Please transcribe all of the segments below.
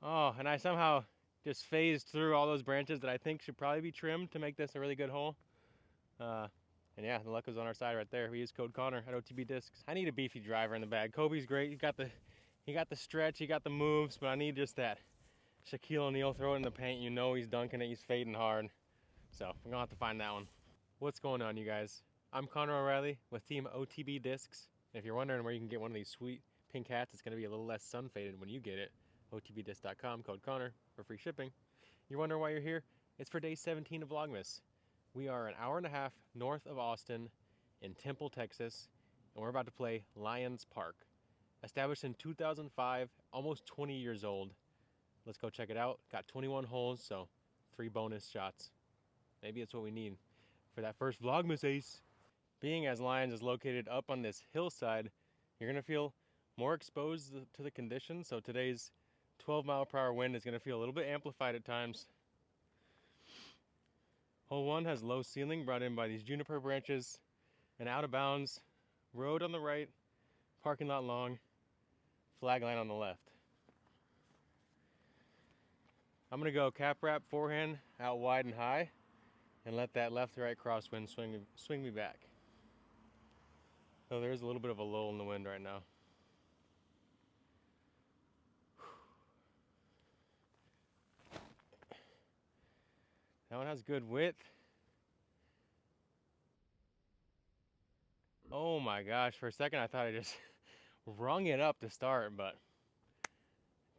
Oh, and I somehow just phased through all those branches that I think should probably be trimmed to make this a really good hole. Uh, and yeah, the luck was on our side right there. We used code Connor at OTB Discs. I need a beefy driver in the bag. Kobe's great. He got the stretch, he got the moves, but I need just that Shaquille O'Neal throw it in the paint. You know he's dunking it, he's fading hard. So we're gonna have to find that one. What's going on, you guys? I'm Connor O'Reilly with Team OTB Discs. And if you're wondering where you can get one of these sweet pink hats, it's gonna be a little less sun faded when you get it. OTBDisc.com, code Connor for free shipping. You're wondering why you're here? It's for day 17 of Vlogmas. We are an hour and a half north of Austin in Temple, Texas, and we're about to play Lions Park. Established in 2005, almost 20 years old. Let's go check it out. Got 21 holes, so 3 bonus shots. Maybe it's what we need for that first Vlogmas ace. Being as Lions is located up on this hillside, you're gonna feel more exposed to the conditions. So today's 12-mile-per-hour wind is gonna feel a little bit amplified at times. Hole 1 has low ceiling brought in by these juniper branches, an out of bounds road on the right, parking lot long, flag line on the left. I'm gonna go cap wrap forehand out wide and high and let that left to right crosswind swing me back. So there's a little bit of a lull in the wind right now. That one has good width. Oh my gosh, for a second I thought I just rung it up to start, but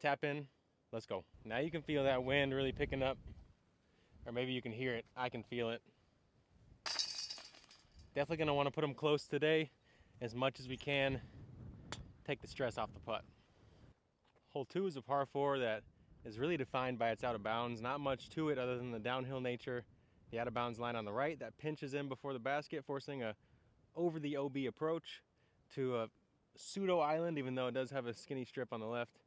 tap in, let's go. Now you can feel that wind really picking up, or maybe you can hear it. I can feel it. Definitely gonna wanna put them close today as much as we can. Take the stress off the putt. Hole 2 is a par 4 that is really defined by its out of bounds. Not much to it other than the downhill nature. The out of bounds line on the right that pinches in before the basket, forcing a over the OB approach to a pseudo island, even though it does have a skinny strip on the left.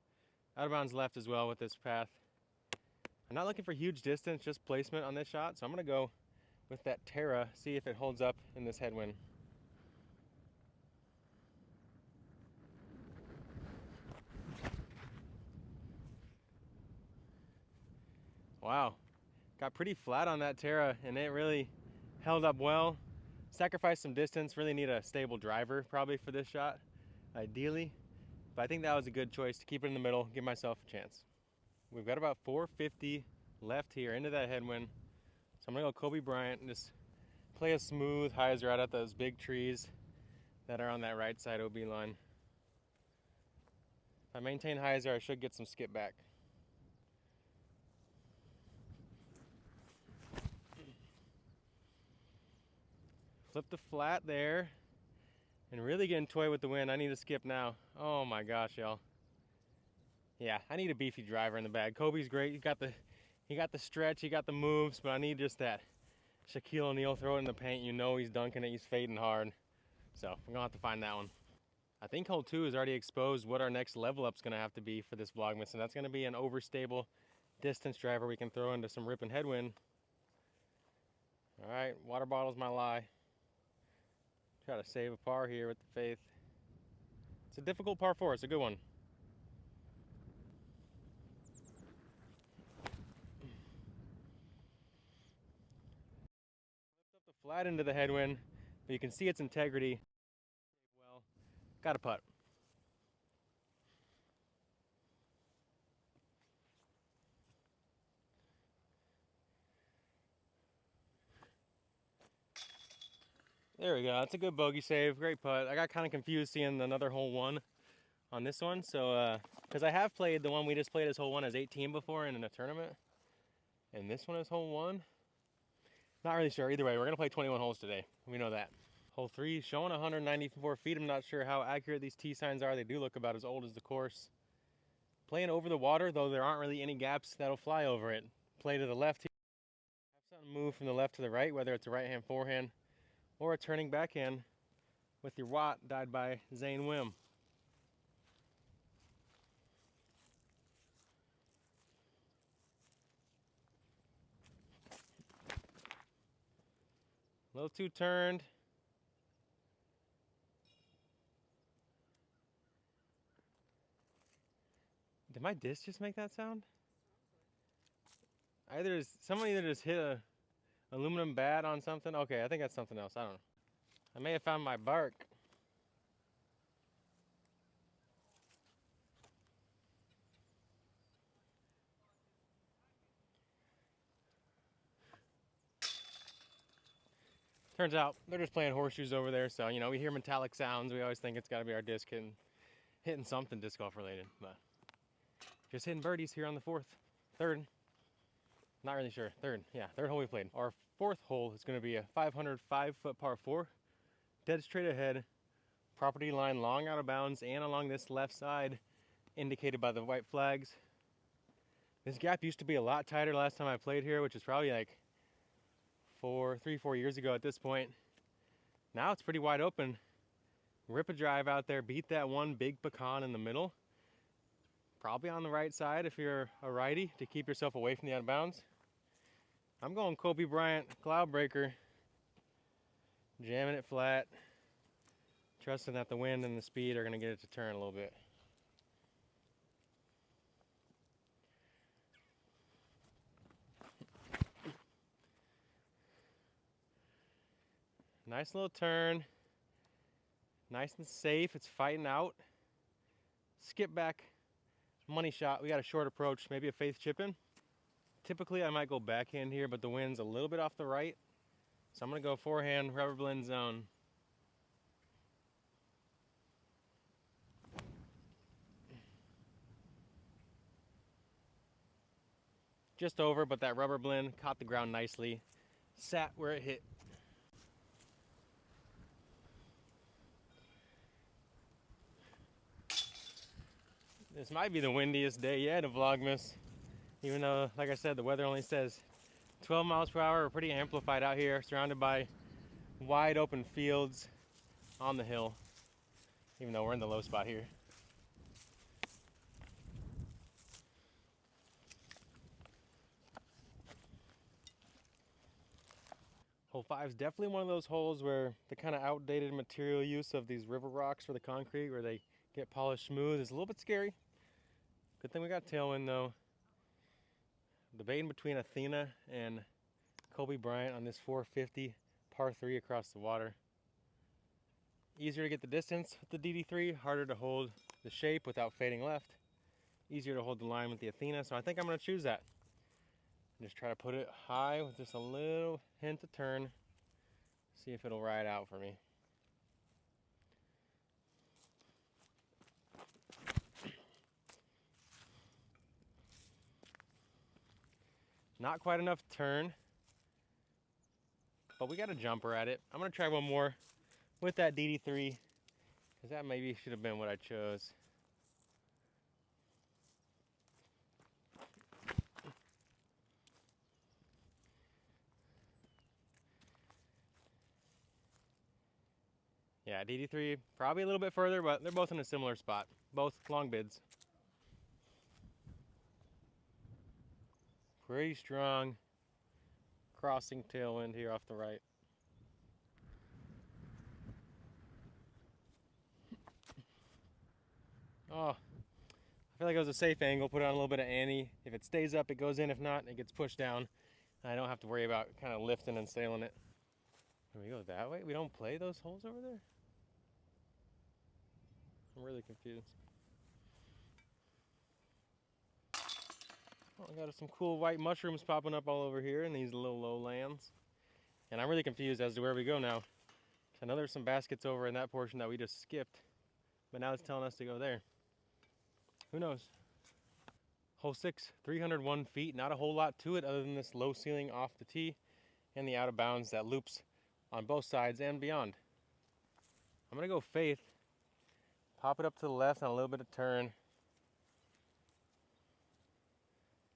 Out of bounds left as well with this path. I'm not looking for huge distance, just placement on this shot, so I'm gonna go with that Terra, see if it holds up in this headwind. Wow, got pretty flat on that Terra and it really held up well. Sacrificed some distance, really need a stable driver probably for this shot, ideally. But I think that was a good choice to keep it in the middle, give myself a chance. We've got about 450 left here into that headwind. So I'm gonna go Kobe Bryant and just play a smooth hyzer out at those big trees that are on that right side OB line. If I maintain hyzer, I should get some skip back. Flip the flat there and really getting toy with the wind. I need to skip now. Oh my gosh, y'all. Yeah, I need a beefy driver in the bag. Kobe's great. He got the stretch, he got the moves, but I need just that Shaquille O'Neal throw it in the paint. You know he's dunking it, he's fading hard. So we're gonna have to find that one. I think hole 2 has already exposed what our next level up's gonna have to be for this Vlogmas, and that's gonna be an overstable distance driver we can throw into some ripping headwind. All right, water bottle's my lie. Try to save a par here with the faith. It's a difficult par 4, it's a good one. Lift up the flat into the headwind, but you can see its integrity. Well, got a putt. There we go, that's a good bogey save, great putt. I got kind of confused seeing another hole 1 on this one, so because I have played the one we just played as hole 1 as 18 before in a tournament, and this one is hole 1. Not really sure. Either way, we're gonna play 21 holes today. We know that. Hole 3 showing 194 feet. I'm not sure how accurate these T signs are. They do look about as old as the course. Playing over the water, though there aren't really any gaps that'll fly over it. Play to the left here. Have something move from the left to the right, whether it's a right hand forehand or a turning backhand with your Watt died by Zane Wim. A little too turned. Did my disc just make that sound? Somebody either just hit a aluminum bat on something. Okay, I think that's something else. I don't know. I may have found my bark. Turns out they're just playing horseshoes over there, so you know, we hear metallic sounds. We always think it's got to be our disc hitting something disc golf related, but just hitting birdies here on the third. Not really sure. Third hole we played. Our fourth hole is going to be a 505-foot par 4, dead straight ahead, property line long out of bounds and along this left side, indicated by the white flags. This gap used to be a lot tighter last time I played here, which is probably like 4 years ago at this point. Now it's pretty wide open. Rip a drive out there, beat that one big pecan in the middle. Probably on the right side if you're a righty to keep yourself away from the out of bounds. I'm going Kobe Bryant cloud breaker, jamming it flat, trusting that the wind and the speed are going to get it to turn a little bit. Nice little turn, nice and safe. It's fighting out. Skip back, money shot. We got a short approach, maybe a faith chip in. Typically I might go backhand here, but the wind's a little bit off the right, so I'm gonna go forehand, rubber blend zone. Just over, but that rubber blend caught the ground nicely, sat where it hit. This might be the windiest day yet of Vlogmas, even though, like I said, the weather only says 12 miles per hour. We're pretty amplified out here, surrounded by wide open fields on the hill, even though we're in the low spot here. Hole 5 is definitely one of those holes where the kind of outdated material use of these river rocks for the concrete, where they get polished smooth, is a little bit scary. Good thing we got tailwind though. Debating between Athena and Kobe Bryant on this 450 par 3 across the water. Easier to get the distance with the DD3, harder to hold the shape without fading left. Easier to hold the line with the Athena, so I think I'm going to choose that. Just try to put it high with just a little hint of turn. See if it'll ride out for me. Not quite enough turn, but we got a jumper at it. I'm gonna try one more with that DD3, because that maybe should have been what I chose. Yeah, DD3 probably a little bit further, but they're both in a similar spot. Both long bids. Pretty strong crossing tailwind here off the right. Oh, I feel like it was a safe angle. Put on a little bit of ante. If it stays up, it goes in. If not, it gets pushed down. I don't have to worry about kind of lifting and sailing it. Can we go that way? We don't play those holes over there? I'm really confused. Well, I got some cool white mushrooms popping up all over here in these little lowlands. And I'm really confused as to where we go now. I know there's some baskets over in that portion that we just skipped, but now it's telling us to go there. Who knows? Hole 6, 301 feet. Not a whole lot to it other than this low ceiling off the tee and the out of bounds that loops on both sides and beyond. I'm gonna go faith. Pop it up to the left on a little bit of turn.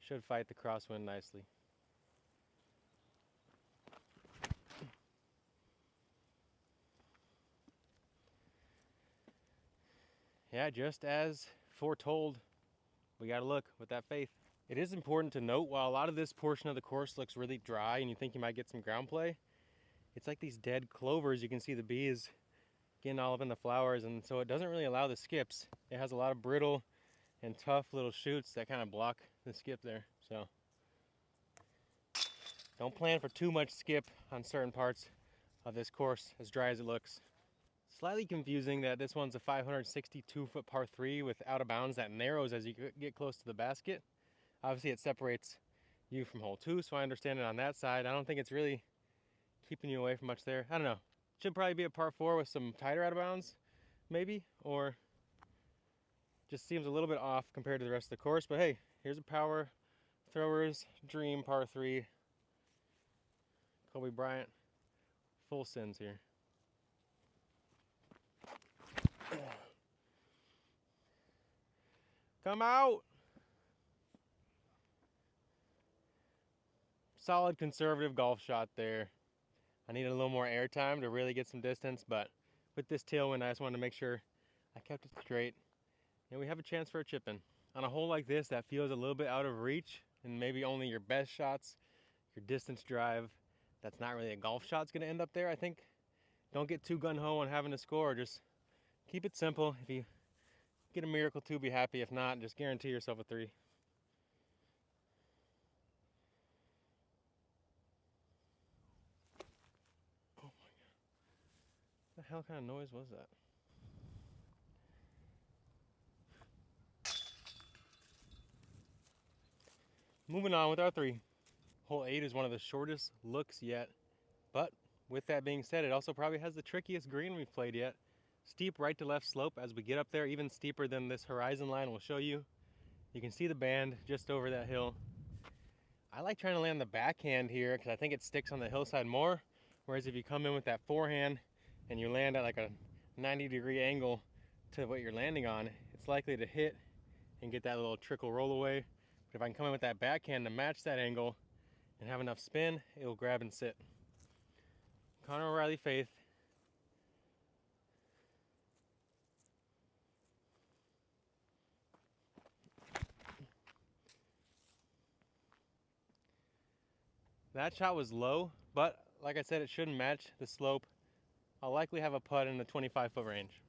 Should fight the crosswind nicely. Yeah, just as foretold, we gotta look with that faith. It is important to note, while a lot of this portion of the course looks really dry and you think you might get some ground play, it's like these dead clovers. You can see the bees getting all up in the flowers, and so it doesn't really allow the skips. It has a lot of brittle and tough little shoots that kind of block the skip there. So don't plan for too much skip on certain parts of this course, as dry as it looks. Slightly confusing that this one's a 562-foot par 3 with out of bounds that narrows as you get close to the basket. Obviously it separates you from hole 2, so I understand it on that side. I don't think it's really keeping you away from much there. I don't know. Should probably be a par 4 with some tighter out of bounds, maybe, or just seems a little bit off compared to the rest of the course. But hey, here's a power thrower's dream par 3. Kobe Bryant, full sends here. Come out! Solid conservative golf shot there. I needed a little more air time to really get some distance, but with this tailwind, I just wanted to make sure I kept it straight. And we have a chance for a chip in. On a hole like this that feels a little bit out of reach, and maybe only your best shots, your distance drive, that's not really a golf shot's gonna end up there, I think. Don't get too gung-ho on having to score, just keep it simple. If you get a miracle 2, be happy. If not, just guarantee yourself a 3. Oh my God. What the hell kind of noise was that? Moving on with our 3. Hole 8 is one of the shortest looks yet, but with that being said, it also probably has the trickiest green we've played yet. Steep right to left slope as we get up there, even steeper than this horizon line will show you. You can see the band just over that hill. I like trying to land the backhand here because I think it sticks on the hillside more, whereas if you come in with that forehand and you land at like a 90-degree angle to what you're landing on, it's likely to hit and get that little trickle roll away. But if I can come in with that backhand to match that angle and have enough spin, it will grab and sit. Connor O'Reilly Faith. That shot was low, but like I said, it shouldn't match the slope. I'll likely have a putt in the 25-foot range.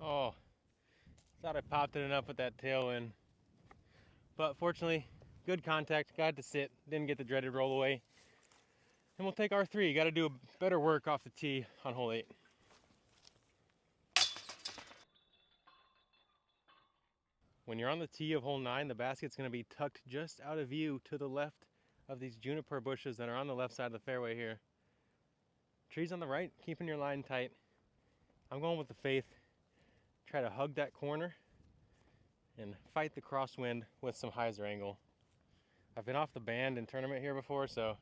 Oh, thought I popped it enough with that tailwind. But fortunately, good contact, got to sit, didn't get the dreaded roll away. And we'll take our 3. Got to do better work off the tee on hole 8. When you're on the tee of hole 9, the basket's going to be tucked just out of view to the left of these juniper bushes that are on the left side of the fairway here. Trees on the right, keeping your line tight. I'm going with the faith. Try to hug that corner and fight the crosswind with some hyzer angle. I've been off the band in tournament here before, so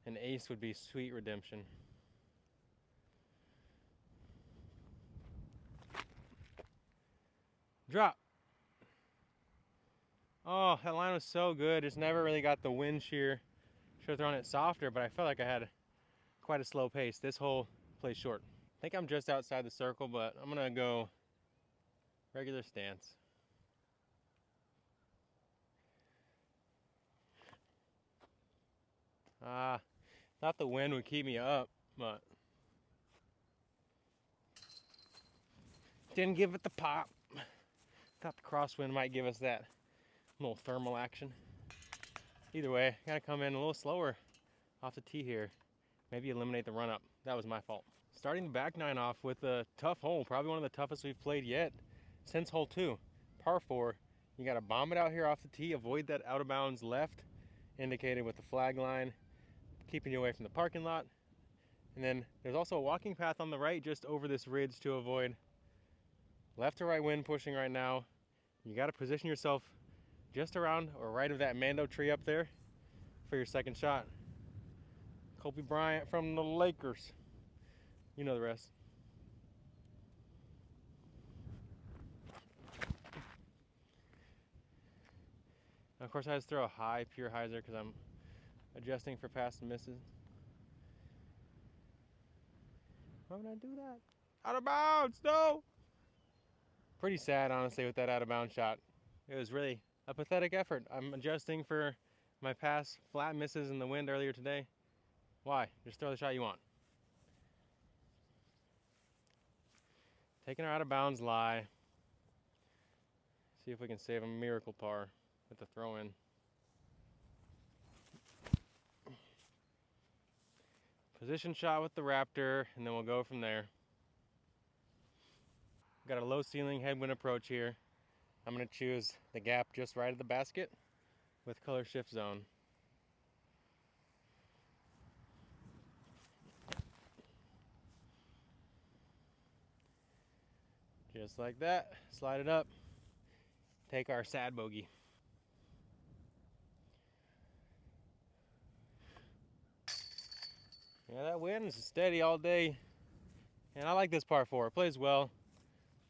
an ace would be sweet redemption. Drop. Oh, that line was so good. Just never really got the wind shear. Should have thrown it softer, but I felt like I had quite a slow pace. This hole plays short. I think I'm just outside the circle, but I'm gonna go regular stance. Thought the wind would keep me up, but didn't give it the pop. Thought the crosswind might give us that little thermal action. Either way, gotta come in a little slower off the tee here. Maybe eliminate the run up. That was my fault. Starting the back 9 off with a tough hole, probably one of the toughest we've played yet since hole 2. Par 4. You gotta bomb it out here off the tee, avoid that out of bounds left indicated with the flag line, keeping you away from the parking lot. And then there's also a walking path on the right just over this ridge to avoid. Left to right wind pushing right now. You got to position yourself just around or right of that Mando tree up there for your second shot. Kobe Bryant from the Lakers. You know the rest. And of course I just throw a high pure hyzer because I'm adjusting for pass and misses. Why would I do that? Out of bounds, no! Pretty sad, honestly, with that out of bounds shot. It was really a pathetic effort. I'm adjusting for my past flat misses in the wind earlier today. Why? Just throw the shot you want. Taking her out of bounds lie. See if we can save a miracle par with the throw in. Position shot with the Raptor, and then we'll go from there. Got a low ceiling headwind approach here. I'm going to choose the gap just right of the basket with color shift zone. Just like that, slide it up, take our sad bogey. Yeah, that wind is steady all day, and I like this par 4. It plays well.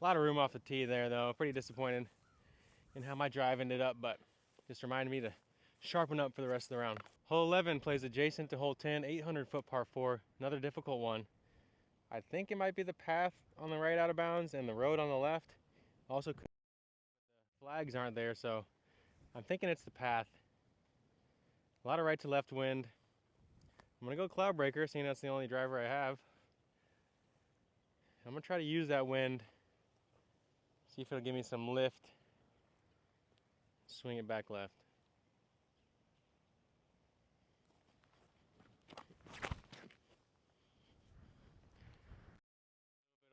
A lot of room off the tee there, though. Pretty disappointed in how my drive ended up, but just reminded me to sharpen up for the rest of the round. Hole 11 plays adjacent to hole 10, 800-foot par 4, another difficult one. I think it might be the path on the right out of bounds and the road on the left. Also, the flags aren't there, so I'm thinking it's the path. A lot of right to left wind. I'm gonna go cloud breaker, seeing that's the only driver I have. I'm gonna try to use that wind, see if it'll give me some lift. Swing it back left. A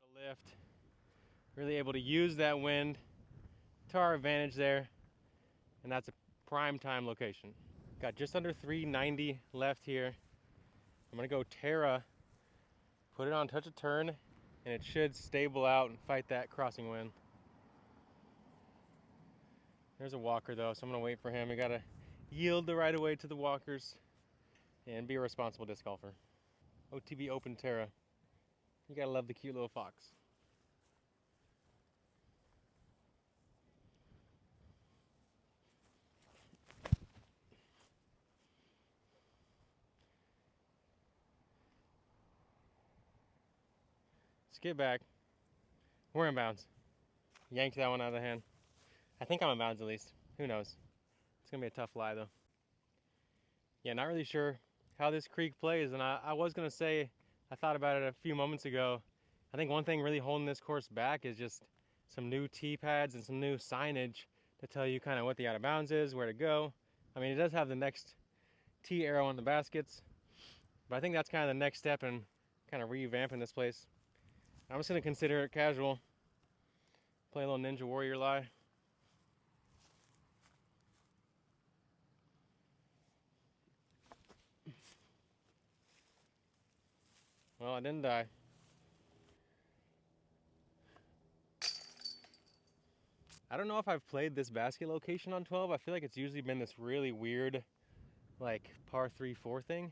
little bit of lift. Really able to use that wind to our advantage there, and that's a prime time location. Got just under 390 left here. I'm gonna go Terra, put it on touch of turn, and it should stable out and fight that crossing wind. There's a walker though, so I'm gonna wait for him. We gotta yield the right of way to the walkers and be a responsible disc golfer. OTB Open Terra. You gotta love the cute little fox. Skip back. We're in bounds. Yanked that one out of the hand. I think I'm in bounds at least. Who knows? It's gonna be a tough lie though. Yeah, not really sure how this creek plays, and I was gonna say, I thought about it a few moments ago. I think one thing really holding this course back is just some new tee pads and some new signage to tell you kind of what the out of bounds is, where to go. I mean, it does have the next tee arrow on the baskets, but I think that's kind of the next step in kind of revamping this place. I'm just gonna consider it casual. Play a little Ninja Warrior lie. Well, I didn't die. I don't know if I've played this basket location on 12. I feel like it's usually been this really weird, like par 3-4 thing.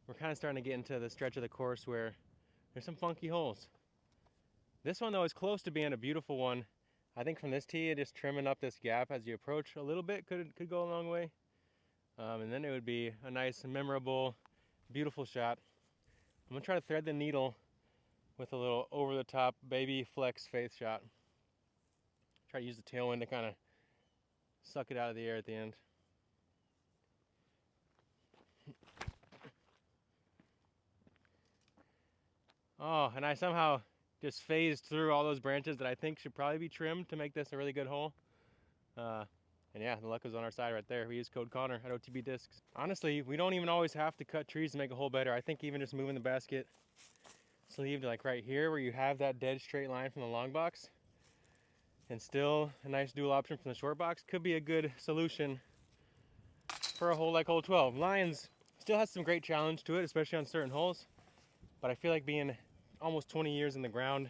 We're kind of starting to get into the stretch of the course where there's some funky holes. This one though is close to being a beautiful one. I think from this tee, just trimming up this gap as you approach a little bit could go a long way. And then it would be a nice, memorable, beautiful shot. I'm gonna try to thread the needle with a little over-the-top baby flex faith shot. Try to use the tailwind to kind of suck it out of the air at the end. Oh, and I somehow just phased through all those branches that I think should probably be trimmed to make this a really good hole. And yeah, the luck was on our side right there. We used code Connor at OTB Discs. Honestly, we don't even always have to cut trees to make a hole better. I think even just moving the basket sleeve to like right here where you have that dead straight line from the long box and still a nice dual option from the short box could be a good solution for a hole like hole 12. Lions still has some great challenge to it, especially on certain holes, but I feel like being almost 20 years in the ground,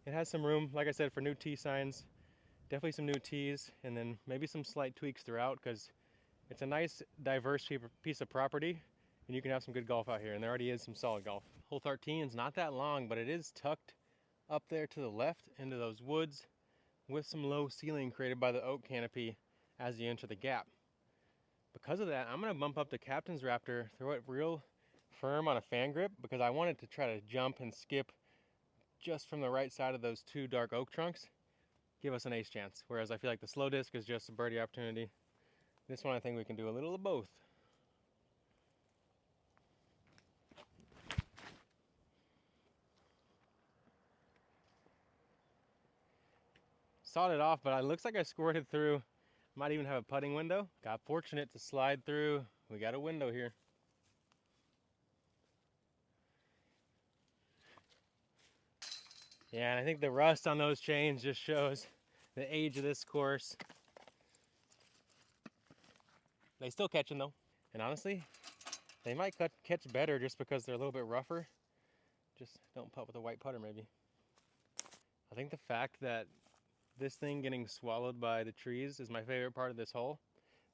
it has some room, like I said, for new tee signs, definitely some new tees, and then maybe some slight tweaks throughout, because it's a nice diverse piece of property and you can have some good golf out here, and there already is some solid golf. Hole 13 is not that long, but it is tucked up there to the left into those woods with some low ceiling created by the oak canopy as you enter the gap. Because of that, I'm gonna bump up the Captain's Raptor, throw it real firm on a fan grip, because I wanted to try to jump and skip just from the right side of those two dark oak trunks, give us an ace chance. Whereas I feel like the slow disc is just a birdie opportunity. This one I think we can do a little of both. Sawed it off, but it looks like I squirted through. Might even have a putting window. Got fortunate to slide through. We got a window here. Yeah, and I think the rust on those chains just shows the age of this course. They still catching though. And honestly, they might catch better just because they're a little bit rougher. Just don't putt with a white putter maybe. I think the fact that this thing getting swallowed by the trees is my favorite part of this hole.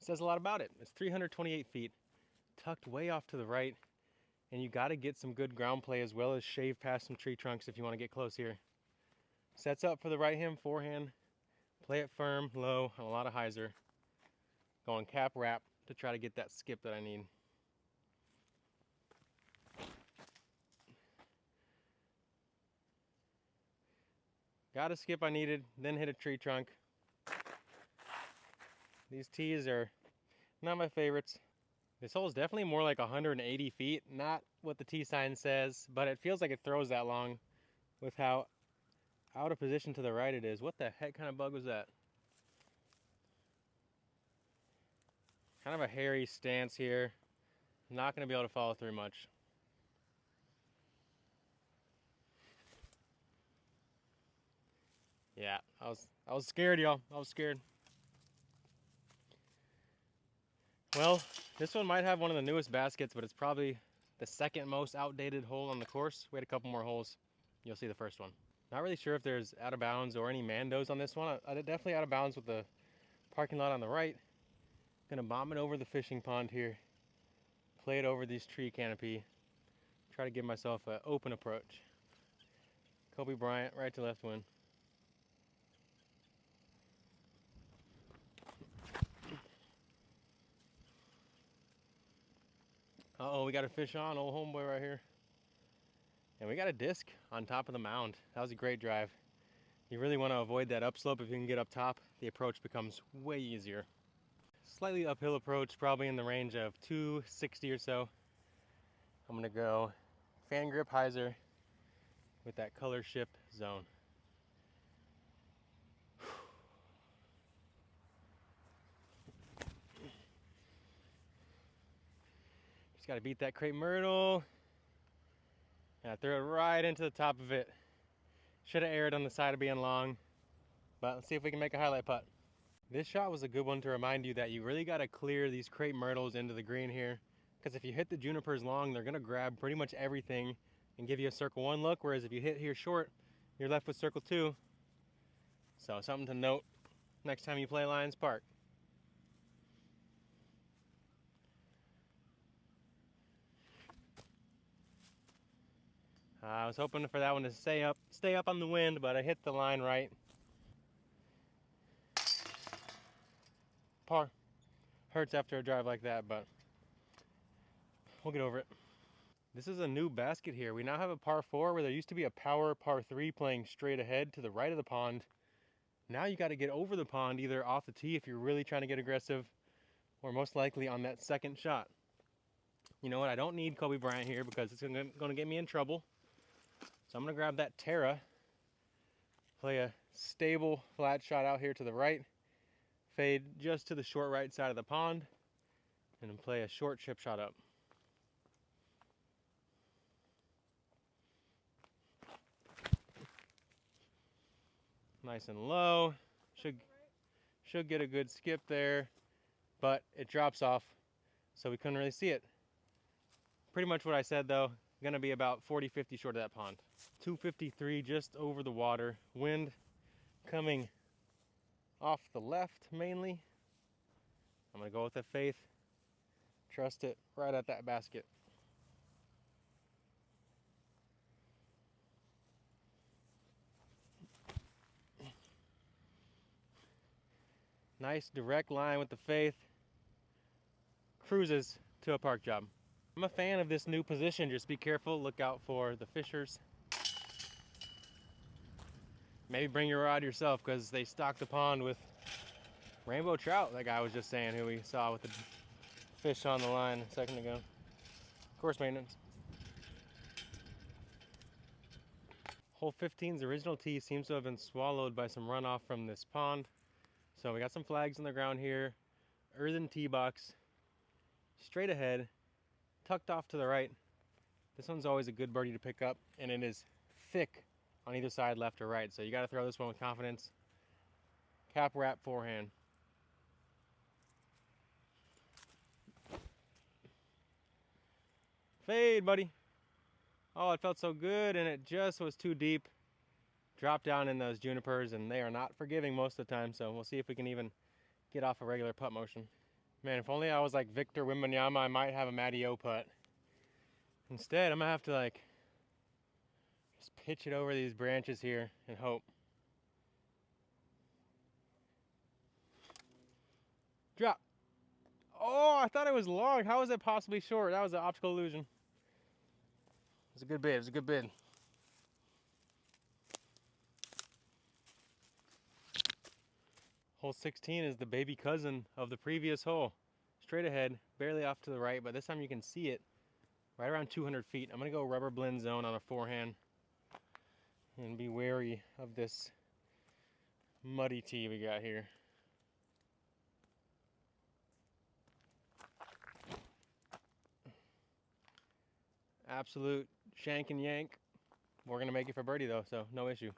It says a lot about it. It's 328 feet, tucked way off to the right, and you got to get some good ground play as well as shave past some tree trunks if you want to get close here. Sets up for the right hand, forehand, play it firm, low, and a lot of hyzer. Going cap wrap to try to get that skip that I need. Got a skip I needed, then hit a tree trunk. These tees are not my favorites. This hole is definitely more like 180 feet, not what the tee sign says, but it feels like it throws that long with how out of position to the right it is. What the heck kind of bug was that? Kind of a hairy stance here. Not going to be able to follow through much. Yeah, I was scared, y'all. I was scared. Well, this one might have one of the newest baskets, but it's probably the second most outdated hole on the course. We had a couple more holes. You'll see the first one. Not really sure if there's out of bounds or any mandos on this one. I definitely out of bounds with the parking lot on the right. Gonna bomb it over the fishing pond here. Play it over this tree canopy. Try to give myself an open approach. Kobe Bryant, right to left win. Uh-oh, we got a fish on, old homeboy right here. And we got a disc on top of the mound. That was a great drive. You really want to avoid that upslope. If you can get up top, the approach becomes way easier. Slightly uphill approach, probably in the range of 260 or so. I'm gonna go fan grip hyzer with that color ship zone. Just gotta beat that crepe myrtle. And I threw it right into the top of it. Should have erred on the side of being long, but let's see if we can make a highlight putt. This shot was a good one to remind you that you really gotta clear these crepe myrtles into the green here, because if you hit the junipers long, they're gonna grab pretty much everything and give you a circle one look, whereas if you hit here short, you're left with circle two. So something to note next time you play Lions Park. I was hoping for that one to stay up on the wind, but I hit the line right. Par. Hurts after a drive like that, but we'll get over it. This is a new basket here. We now have a par 4 where there used to be a power par 3 playing straight ahead to the right of the pond. Now you got to get over the pond, either off the tee if you're really trying to get aggressive, or most likely on that second shot. You know what? I don't need Kobe Bryant here because it's going to get me in trouble. So I'm going to grab that Terra, play a stable flat shot out here to the right, fade just to the short right side of the pond, and then play a short chip shot up. Nice and low. Should get a good skip there, but it drops off, so we couldn't really see it. Pretty much what I said though, gonna be about 40-50 short of that pond. 253 just over the water. Wind coming off the left mainly. I'm gonna go with the faith. Trust it right at that basket. Nice direct line with the faith. Cruises to a park job. I'm a fan of this new position. Just be careful, look out for the fishers. Maybe bring your rod yourself because they stock the pond with rainbow trout, that guy was just saying, who we saw with the fish on the line a second ago. Course maintenance. Hole 15's original tee seems to have been swallowed by some runoff from this pond. So we got some flags on the ground here. Earthen tee box. Straight ahead. Tucked off to the right. This one's always a good birdie to pick up, and it is thick on either side, left or right. So you got to throw this one with confidence. Cap wrap forehand. Fade, buddy. Oh, it felt so good, and it just was too deep. Dropped down in those junipers, and they are not forgiving most of the time, so we'll see if we can even get off a regular putt motion. Man, if only I was like Victor Wembanyama, I might have a Matty O putt. Instead, I'm gonna have to like just pitch it over these branches here and hope. Drop. Oh, I thought it was long. How was it possibly short? That was an optical illusion. It was a good bid. It was a good bid. Hole 16 is the baby cousin of the previous hole. Straight ahead, barely off to the right, but this time you can see it right around 200 feet. I'm gonna go rubber blend zone on a forehand and be wary of this muddy tee we got here. Absolute shank and yank. We're gonna make it for birdie though, so no issue.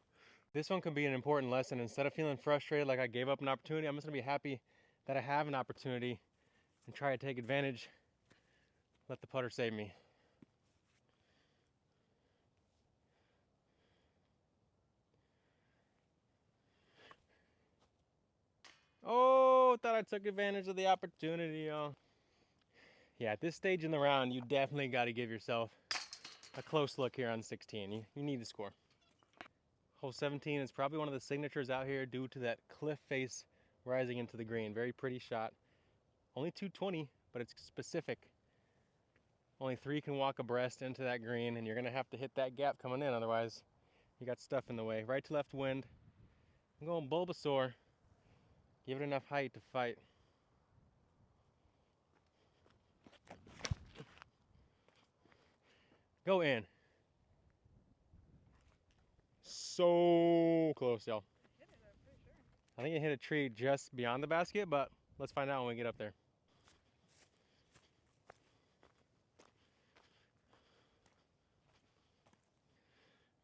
This one could be an important lesson. Instead of feeling frustrated like I gave up an opportunity, I'm just gonna be happy that I have an opportunity and try to take advantage. Let the putter save me. Oh, thought I took advantage of the opportunity, y'all. Yeah, at this stage in the round, you definitely got to give yourself a close look here on 16. You need to score. Hole 17 is probably one of the signatures out here due to that cliff face rising into the green. Very pretty shot. Only 220, but it's specific. Only 3 can walk abreast into that green, and you're going to have to hit that gap coming in, otherwise you got stuff in the way. Right to left wind. I'm going Bulbasaur. Give it enough height to fight. Go in. So close, y'all. I think it hit a tree just beyond the basket, but let's find out when we get up there.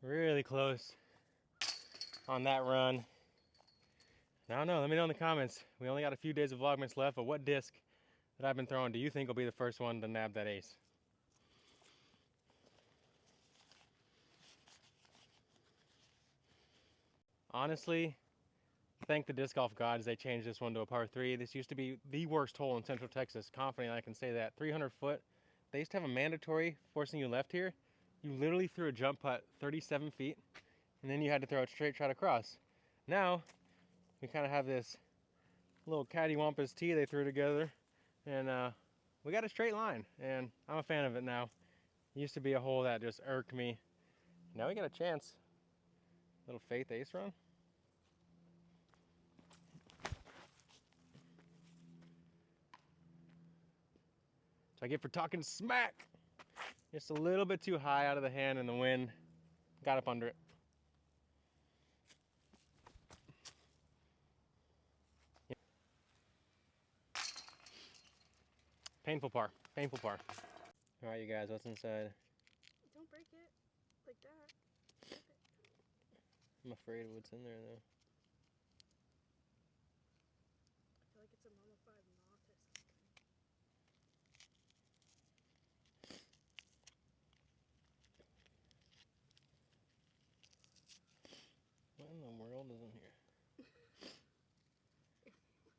Really close on that run. I don't know, let me know in the comments. We only got a few days of Vlogmas left, but what disc that I've been throwing do you think will be the first one to nab that ace? Honestly, thank the disc golf gods they changed this one to a par 3. This used to be the worst hole in Central Texas. Confident I can say that. 300 foot. They used to have a mandatory forcing you left here. You literally threw a jump putt 37 feet, and then you had to throw it straight shot across. Now, we kind of have this little cattywampus tee they threw together, and we got a straight line, and I'm a fan of it now. It used to be a hole that just irked me. Now we got a chance. Little faith ace run. So I get for talking smack. Just a little bit too high out of the hand in the wind. Got up under it. Painful par. Painful par. All right, you guys, what's inside? Don't break it like that. I'm afraid of what's in there, though. I feel like it's a mummified moth or something. What in the world is in here?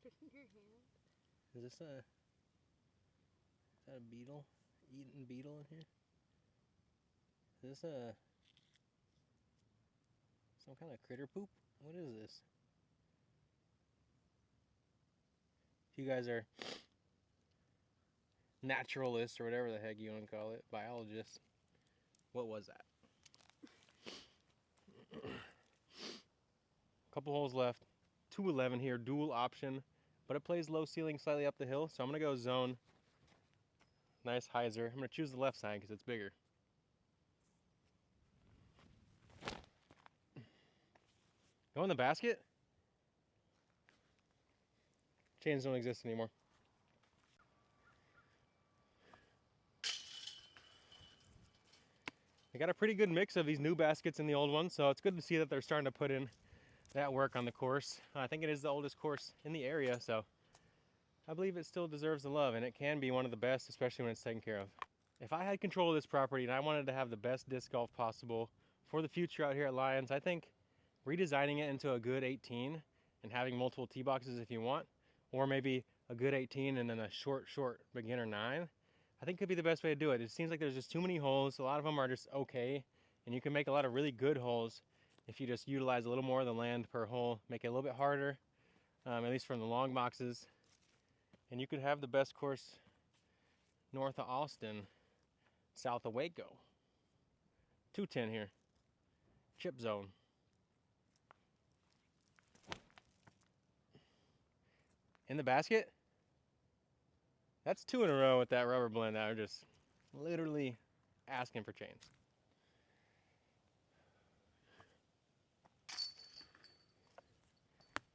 Put it in your hand. Is this a... Is that a beetle? Eating beetle in here? Is this a... some kind of critter poop? What is this? If you guys are naturalists or whatever the heck you want to call it, biologists, what was that? Couple holes left. 211 here, dual option. but it plays low ceiling slightly up the hill. So I'm going to go zone. Nice hyzer. I'm going to choose the left side because it's bigger. Go in the basket. Chains don't exist anymore. I got a pretty good mix of these new baskets and the old ones, so it's good to see that they're starting to put in that work on the course. I think it is the oldest course in the area, so I believe it still deserves the love, and it can be one of the best, especially when it's taken care of. If I had control of this property and I wanted to have the best disc golf possible for the future out here at Lions, I think redesigning it into a good 18 and having multiple tee boxes if you want, or maybe a good 18 and then a short beginner 9, I think could be the best way to do it. It seems like there's just too many holes. A lot of them are just okay, and you can make a lot of really good holes if you just utilize a little more of the land per hole, make it a little bit harder, at least from the long boxes. And you could have the best course north of Austin, south of Waco. 210 here. Chip zone. In the basket. That's 2 in a row with that rubber blend that are just literally asking for chains.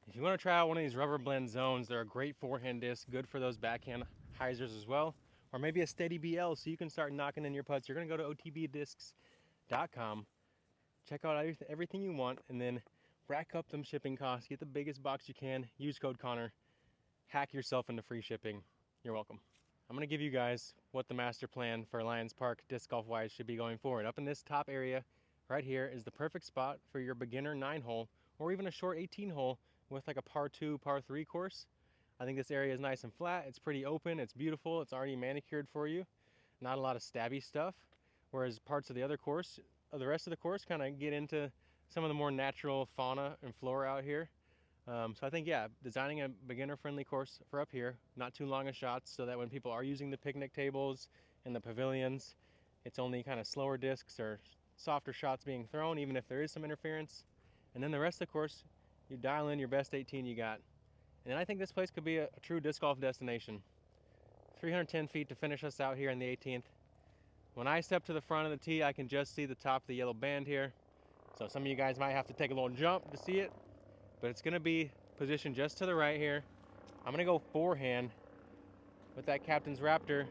If you want to try out one of these rubber blend zones, they're a great forehand disc, good for those backhand hyzers as well. Or maybe a steady BL so you can start knocking in your putts. You're going to go to otbdiscs.com, check out everything you want, and then rack up them shipping costs. Get the biggest box you can. Use code Connor. Hack yourself into free shipping. You're welcome. I'm going to give you guys what the master plan for Lions Park disc golf wise should be going forward. Up in this top area right here is the perfect spot for your beginner 9-hole or even a short 18-hole with like a par 2, par 3 course. I think this area is nice and flat. It's pretty open. It's beautiful. It's already manicured for you. Not a lot of stabby stuff. Whereas parts of the other course, the rest of the course kind of get into some of the more natural fauna and flora out here. So I think, yeah, designing a beginner-friendly course for up here, not too long of shots, so that when people are using the picnic tables and the pavilions, it's only kind of slower discs or softer shots being thrown, even if there is some interference. And then the rest of the course, you dial in your best 18 you got. And then I think this place could be a true disc golf destination. 310 feet to finish us out here in the 18th. When I step to the front of the tee, I can just see the top of the yellow band here. So some of you guys might have to take a little jump to see it. But it's going to be positioned just to the right here. I'm going to go forehand with that Captain's Raptor.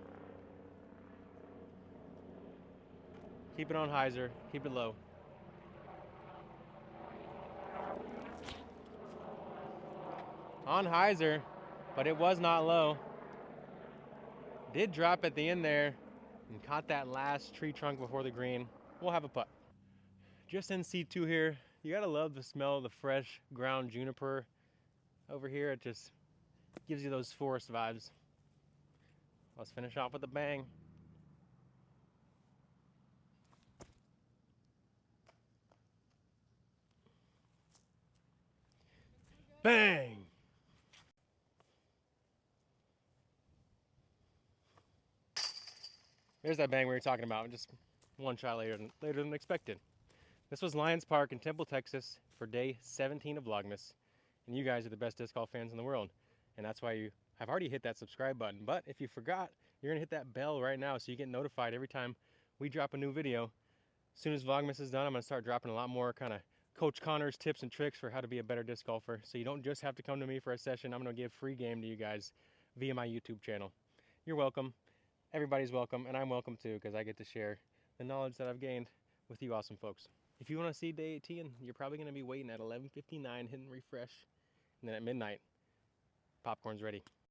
Keep it on hyzer. Keep it low. On hyzer, but it was not low. Did drop at the end there and caught that last tree trunk before the green. We'll have a putt. Just in C2 here. You gotta love the smell of the fresh ground juniper over here. It just gives you those forest vibes. Let's finish off with a bang. Bang! There's that bang we were talking about, just one shot later than expected. This was Lions Park in Temple, Texas for day 17 of Vlogmas. And you guys are the best disc golf fans in the world. And that's why you have already hit that subscribe button. But if you forgot, you're going to hit that bell right now so you get notified every time we drop a new video. As soon as Vlogmas is done, I'm going to start dropping a lot more kind of Coach Connor's tips and tricks for how to be a better disc golfer. So you don't just have to come to me for a session. I'm going to give free game to you guys via my YouTube channel. You're welcome. Everybody's welcome. And I'm welcome too, because I get to share the knowledge that I've gained with you awesome folks. If you want to see day 18, you're probably going to be waiting at 11:59, hitting refresh. And then at midnight, popcorn's ready.